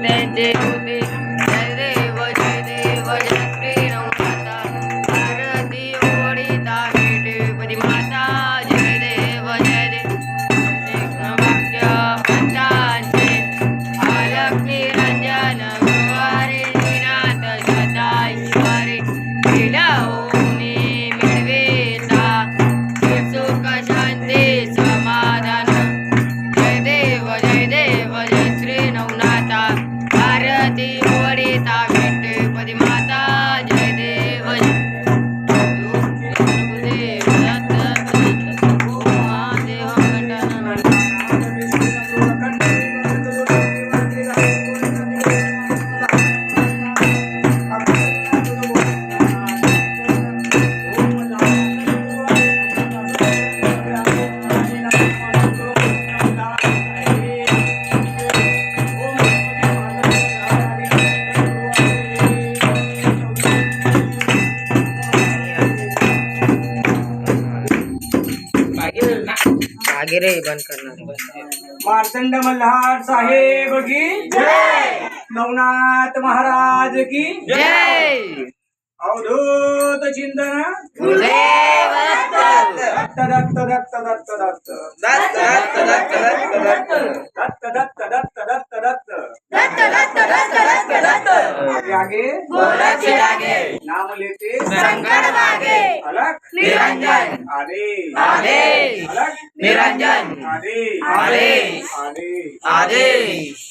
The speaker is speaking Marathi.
त्यांचे होते जय देव जय श्री नवनाथा आरती ओढीता भेटे माता जय देव वाक्य पंचांचे अलक निरंजन गुरुवारी नाथ सदाईश्वरी विलवणे मिळवेता सुख शांती समाधान जय देव जय श्री नवनाथा आरती ओढीता भेटे माता जय देव आगे रे बंद करना मार्तंड मल्हार साहेब की जय, नवनाथ महाराज की जय अवधूत चिंतन गुरुदेव दत्त दत्त दत्त दत्त दत्त दत्त दत्त दत्त दत्त दत्त दत्त दत्त दत्त दत्त आगे गोरक्ष लागे नाम लेते संकट भागे अलख निरंजन आदेश आदेश अलख निरंजन आदेश आदेश आदेश आदेश